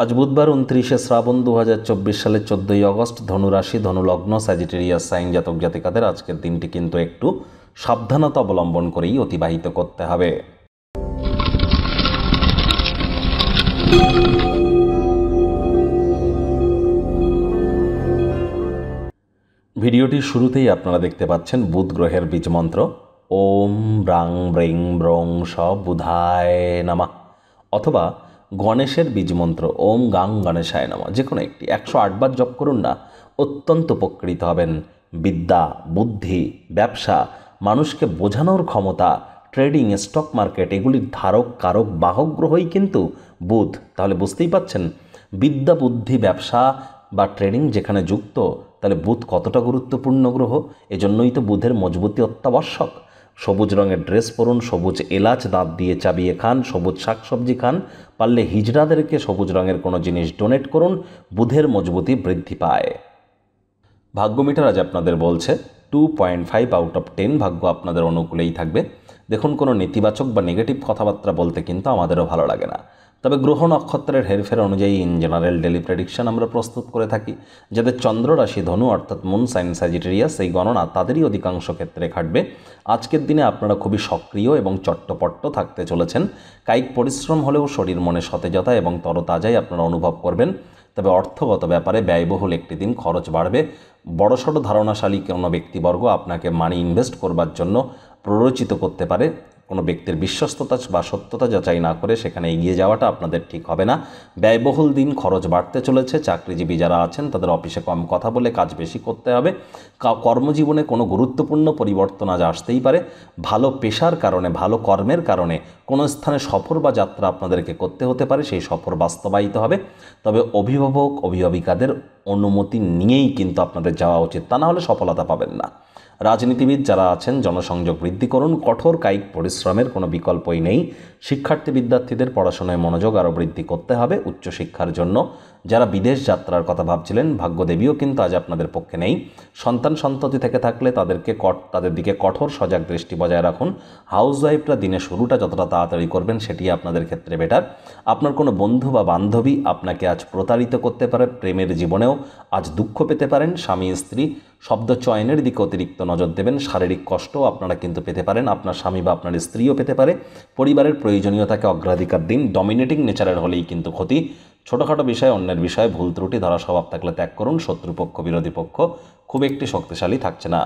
আজ বুধবার 29শে শ্রাবণ 2024 সালের 14ই অগস্ট। ধনুরাশি, ধনুলগ্ন, স্যাজিটেরিয়াস সাইন জাতক জাতিকাদের আজকের দিনটি কিন্তু একটু সাবধানতা অবলম্বন করেই অতিবাহিত করতে হবে। ভিডিওটির শুরুতেই আপনারা দেখতে পাচ্ছেন বুধ গ্রহের বীজমন্ত্র ওম ব্রাং ব্রিং ব্রং স বুধায় নামা, অথবা গণেশের বীজমন্ত্র ওম গাং গণেশায় নামা। যে কোনো একটি 108 বার জপ করুন না, অত্যন্ত উপকৃত হবেন। বিদ্যা, বুদ্ধি, ব্যবসা, মানুষকে বোঝানোর ক্ষমতা, ট্রেডিং, স্টক মার্কেট, এগুলির ধারক কারক বাহক গ্রহই কিন্তু বুধ। তাহলে বুঝতেই পাচ্ছেন বিদ্যা, বুদ্ধি, ব্যবসা বা ট্রেডিং যেখানে যুক্ত, তাহলে বুধ কতটা গুরুত্বপূর্ণ গ্রহ। এজন্যই তো বুধের মজবুতি অত্যাবশ্যক। সবুজ রঙের ড্রেস পরুন, সবুজ এলাচ দাঁত দিয়ে চাবিয়ে খান, সবুজ শাকসবজি খান, পারলে হিজড়াদেরকে সবুজ রঙের কোনো জিনিস ডোনেট করুন, বুধের মজবুতি বৃদ্ধি পায়। ভাগ্য মিটার আজ আপনাদের বলছে 2.5 আউট অফ 10 ভাগ্য আপনাদের অনুকূলেই থাকবে। দেখুন, কোনো নেতিবাচক বা নেগেটিভ কথাবার্তা বলতে কিন্তু আমাদেরও ভালো লাগে না, তবে গ্রহ নক্ষত্রের হেরফের অনুযায়ী ইন জেনারেল ডেলি প্রেডিকশন আমরা প্রস্তুত করে থাকি। যাদের চন্দ্র রাশি ধনু অর্থাৎ মুন সাইন স্যাজিটেরিয়াস, এই গণনা তাদেরই অধিকাংশ ক্ষেত্রে খাটবে। আজকের দিনে আপনারা খুবই সক্রিয় এবং চট্টপট্ট থাকতে চলেছেন। কায়িক পরিশ্রম হলেও শরীর মনে সতেজতা এবং তরতাজাই আপনারা অনুভব করবেন। তবে অর্থগত ব্যাপারে ব্যয়বহুল একটি দিন, খরচ বাড়বে। বড়সড় ধারণাশালী কোনো ব্যক্তিবর্গ আপনাকে মানি ইনভেস্ট করবার জন্য প্ররোচিত করতে পারে। কোনো ব্যক্তির বিশ্বস্ততা বা সত্যতা যাচাই না করে সেখানে এগিয়ে যাওয়াটা আপনাদের ঠিক হবে না। ব্যয়বহুল দিন, খরচ বাড়তে চলেছে। চাকরিজীবী যারা আছেন তাদের অফিসে কম কথা বলে কাজ বেশি করতে হবে। কর্মজীবনে কোনো গুরুত্বপূর্ণ পরিবর্তন আজ আসতেই পারে। ভালো পেশার কারণে, ভালো কর্মের কারণে কোনো স্থানে সফর বা যাত্রা আপনাদেরকে করতে হতে পারে, সেই সফর বাস্তবায়িত হবে। তবে অভিভাবক অভিভাবিকাদের অনুমতি নিয়েই কিন্তু আপনাদের যাওয়া উচিত, তা না হলে সফলতা পাবেন না। রাজনীতিবিদ যারা আছেন জনসংযোগ বৃদ্ধি করুন, কঠোর কায়িক পরিশ্রমের কোনো বিকল্পই নেই। শিক্ষার্থী বিদ্যার্থীদের পড়াশোনায় মনোযোগ আরও বৃদ্ধি করতে হবে উচ্চশিক্ষার জন্য। যারা বিদেশ যাত্রার কথা ভাবছিলেন, ভাগ্যদেবীও কিন্তু আজ আপনাদের পক্ষে নেই। সন্তান সন্ততি থেকে থাকলে তাদের দিকে কঠোর সজাগ দৃষ্টি বজায় রাখুন। হাউসওয়াইফরা দিনের শুরুটা যতটা তাড়াতাড়ি করবেন সেটি আপনাদের ক্ষেত্রে বেটার। আপনার কোনো বন্ধু বা বান্ধবী আপনাকে আজ প্রতারিত করতে পারে। প্রেমের জীবনেও আজ দুঃখ পেতে পারেন। স্বামী স্ত্রী শব্দ চয়নের দিকে অতিরিক্ত নজর দেবেন। শারীরিক কষ্টও আপনারা কিন্তু পেতে পারেন, আপনার স্বামী বা আপনার স্ত্রীও পেতে পারে। পরিবারের প্রয়োজনীয়তাকে অগ্রাধিকার দিন। ডমিনেটিং নেচারের হলেই কিন্তু ক্ষতি। ছোটোখাটো বিষয়ে, অন্যের বিষয়ে ভুল ত্রুটি ধরা স্বভাব থাকলে ত্যাগ করুন। শত্রুপক্ষ বিরোধী পক্ষ খুব একটি শক্তিশালী থাকছে না।